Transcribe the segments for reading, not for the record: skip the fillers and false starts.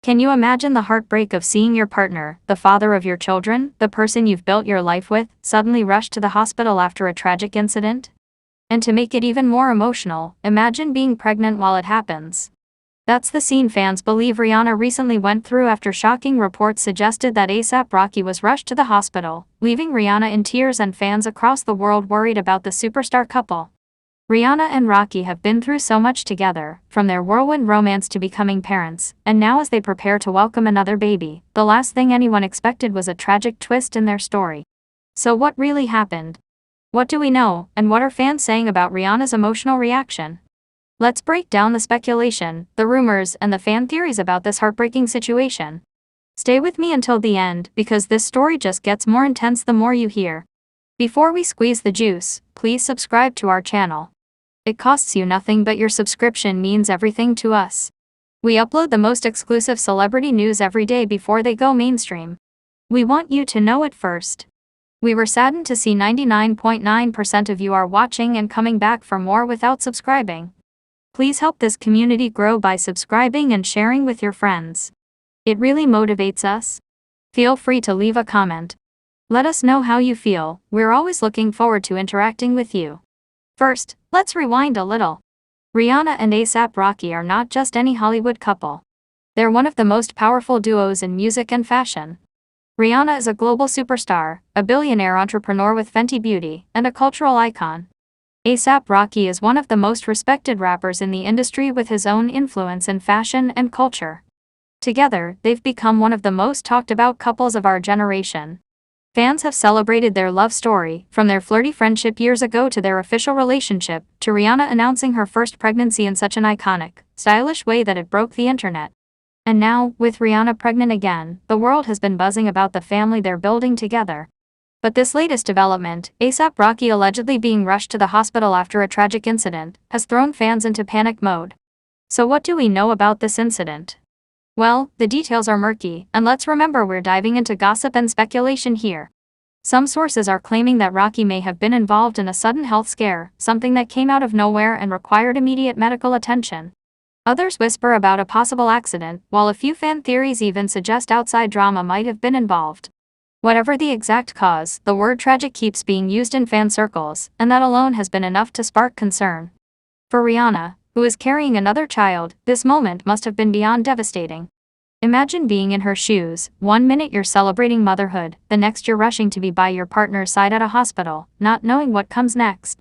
Can you imagine the heartbreak of seeing your partner, the father of your children, the person you've built your life with, suddenly rush to the hospital after a tragic incident? And to make it even more emotional, imagine being pregnant while it happens. That's the scene fans believe Rihanna recently went through after shocking reports suggested that ASAP Rocky was rushed to the hospital, leaving Rihanna in tears and fans across the world worried about the superstar couple. Rihanna and Rocky have been through so much together, from their whirlwind romance to becoming parents, and now as they prepare to welcome another baby, the last thing anyone expected was a tragic twist in their story. So what really happened? What do we know, and what are fans saying about Rihanna's emotional reaction? Let's break down the speculation, the rumors, and the fan theories about this heartbreaking situation. Stay with me until the end, because this story just gets more intense the more you hear. Before we squeeze the juice, please subscribe to our channel. It costs you nothing, but your subscription means everything to us. We upload the most exclusive celebrity news every day before they go mainstream. We want you to know it first. We were saddened to see 99.9% of you are watching and coming back for more without subscribing. Please help this community grow by subscribing and sharing with your friends. It really motivates us. Feel free to leave a comment. Let us know how you feel, we're always looking forward to interacting with you. First, let's rewind a little. Rihanna and ASAP Rocky are not just any Hollywood couple. They're one of the most powerful duos in music and fashion. Rihanna is a global superstar, a billionaire entrepreneur with Fenty Beauty, and a cultural icon. ASAP Rocky is one of the most respected rappers in the industry with his own influence in fashion and culture. Together, they've become one of the most talked about couples of our generation. Fans have celebrated their love story, from their flirty friendship years ago to their official relationship, to Rihanna announcing her first pregnancy in such an iconic, stylish way that it broke the internet. And now, with Rihanna pregnant again, the world has been buzzing about the family they're building together. But this latest development, ASAP Rocky allegedly being rushed to the hospital after a tragic incident, has thrown fans into panic mode. So what do we know about this incident? Well, the details are murky, and let's remember we're diving into gossip and speculation here. Some sources are claiming that Rocky may have been involved in a sudden health scare, something that came out of nowhere and required immediate medical attention. Others whisper about a possible accident, while a few fan theories even suggest outside drama might have been involved. Whatever the exact cause, the word tragic keeps being used in fan circles, and that alone has been enough to spark concern. For Rihanna, who is carrying another child, this moment must have been beyond devastating. Imagine being in her shoes. One minute you're celebrating motherhood, the next you're rushing to be by your partner's side at a hospital, not knowing what comes next.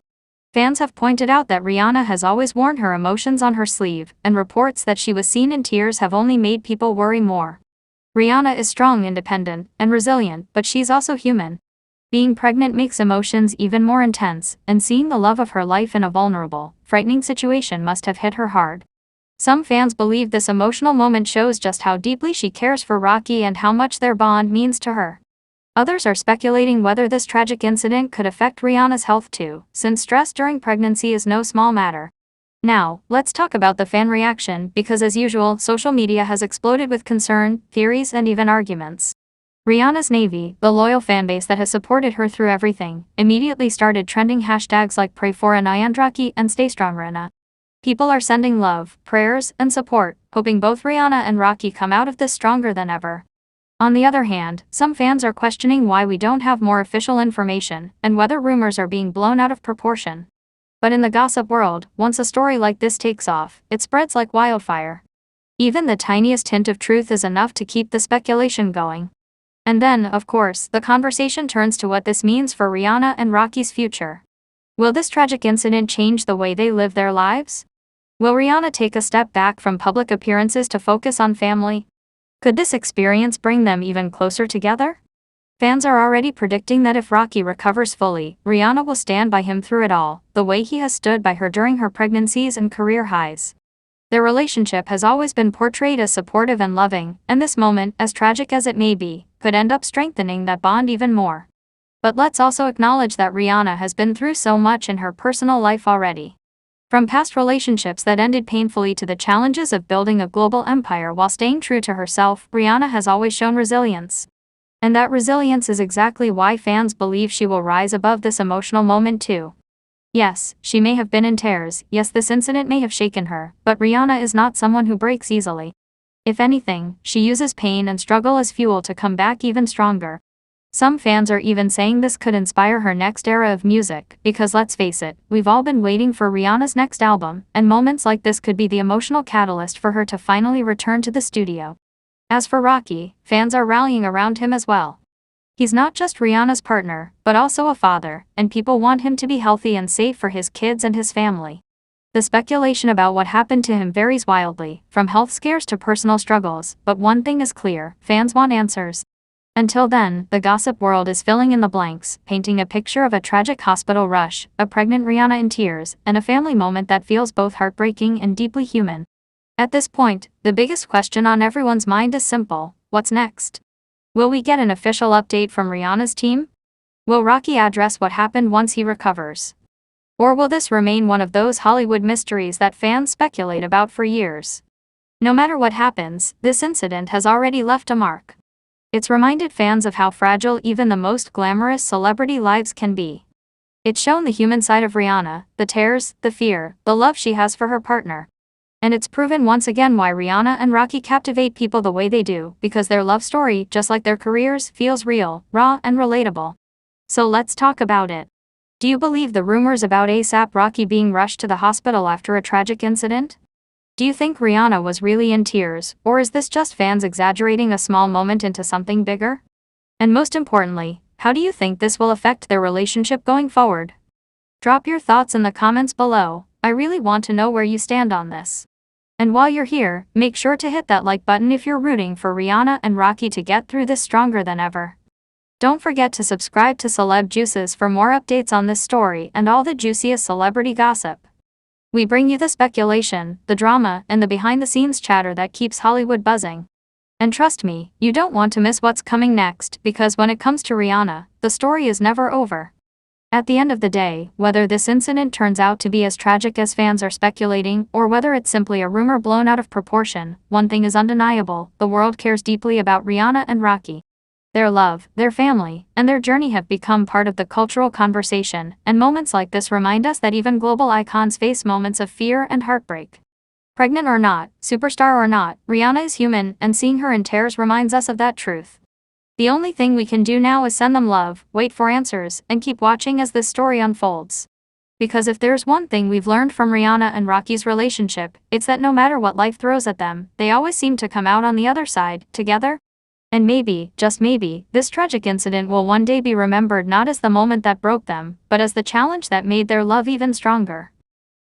Fans have pointed out that Rihanna has always worn her emotions on her sleeve, and reports that she was seen in tears have only made people worry more. Rihanna is strong, independent, and resilient, but she's also human. Being pregnant makes emotions even more intense, and seeing the love of her life in a vulnerable, frightening situation must have hit her hard. Some fans believe this emotional moment shows just how deeply she cares for Rocky and how much their bond means to her. Others are speculating whether this tragic incident could affect Rihanna's health too, since stress during pregnancy is no small matter. Now, let's talk about the fan reaction, because as usual, social media has exploded with concern, theories, and even arguments. Rihanna's Navy, the loyal fanbase that has supported her through everything, immediately started trending hashtags like Pray for unanswered Rocky and Stay Strong Rihanna. People are sending love, prayers, and support, hoping both Rihanna and Rocky come out of this stronger than ever. On the other hand, some fans are questioning why we don't have more official information, and whether rumors are being blown out of proportion. But in the gossip world, once a story like this takes off, it spreads like wildfire. Even the tiniest hint of truth is enough to keep the speculation going. And then, of course, the conversation turns to what this means for Rihanna and Rocky's future. Will this tragic incident change the way they live their lives? Will Rihanna take a step back from public appearances to focus on family? Could this experience bring them even closer together? Fans are already predicting that if Rocky recovers fully, Rihanna will stand by him through it all, the way he has stood by her during her pregnancies and career highs. Their relationship has always been portrayed as supportive and loving, and this moment, as tragic as it may be, could end up strengthening that bond even more. But let's also acknowledge that Rihanna has been through so much in her personal life already. From past relationships that ended painfully to the challenges of building a global empire while staying true to herself, Rihanna has always shown resilience. And that resilience is exactly why fans believe she will rise above this emotional moment too. Yes, she may have been in tears, yes, this incident may have shaken her, but Rihanna is not someone who breaks easily. If anything, she uses pain and struggle as fuel to come back even stronger. Some fans are even saying this could inspire her next era of music, because let's face it, we've all been waiting for Rihanna's next album, and moments like this could be the emotional catalyst for her to finally return to the studio. As for Rocky, fans are rallying around him as well. He's not just Rihanna's partner, but also a father, and people want him to be healthy and safe for his kids and his family. The speculation about what happened to him varies wildly, from health scares to personal struggles, but one thing is clear, fans want answers. Until then, the gossip world is filling in the blanks, painting a picture of a tragic hospital rush, a pregnant Rihanna in tears, and a family moment that feels both heartbreaking and deeply human. At this point, the biggest question on everyone's mind is simple: what's next? Will we get an official update from Rihanna's team? Will Rocky address what happened once he recovers? Or will this remain one of those Hollywood mysteries that fans speculate about for years? No matter what happens, this incident has already left a mark. It's reminded fans of how fragile even the most glamorous celebrity lives can be. It's shown the human side of Rihanna, the tears, the fear, the love she has for her partner. And it's proven once again why Rihanna and Rocky captivate people the way they do, because their love story, just like their careers, feels real, raw, and relatable. So let's talk about it. Do you believe the rumors about ASAP Rocky being rushed to the hospital after a tragic incident? Do you think Rihanna was really in tears, or is this just fans exaggerating a small moment into something bigger? And most importantly, how do you think this will affect their relationship going forward? Drop your thoughts in the comments below. I really want to know where you stand on this. And while you're here, make sure to hit that like button if you're rooting for Rihanna and Rocky to get through this stronger than ever. Don't forget to subscribe to Celeb Juices for more updates on this story and all the juiciest celebrity gossip. We bring you the speculation, the drama, and the behind-the-scenes chatter that keeps Hollywood buzzing. And trust me, you don't want to miss what's coming next, because when it comes to Rihanna, the story is never over. At the end of the day, whether this incident turns out to be as tragic as fans are speculating, or whether it's simply a rumor blown out of proportion, one thing is undeniable: the world cares deeply about Rihanna and Rocky. Their love, their family, and their journey have become part of the cultural conversation, and moments like this remind us that even global icons face moments of fear and heartbreak. Pregnant or not, superstar or not, Rihanna is human, and seeing her in tears reminds us of that truth. The only thing we can do now is send them love, wait for answers, and keep watching as this story unfolds. Because if there's one thing we've learned from Rihanna and Rocky's relationship, it's that no matter what life throws at them, they always seem to come out on the other side, together. And maybe, just maybe, this tragic incident will one day be remembered not as the moment that broke them, but as the challenge that made their love even stronger.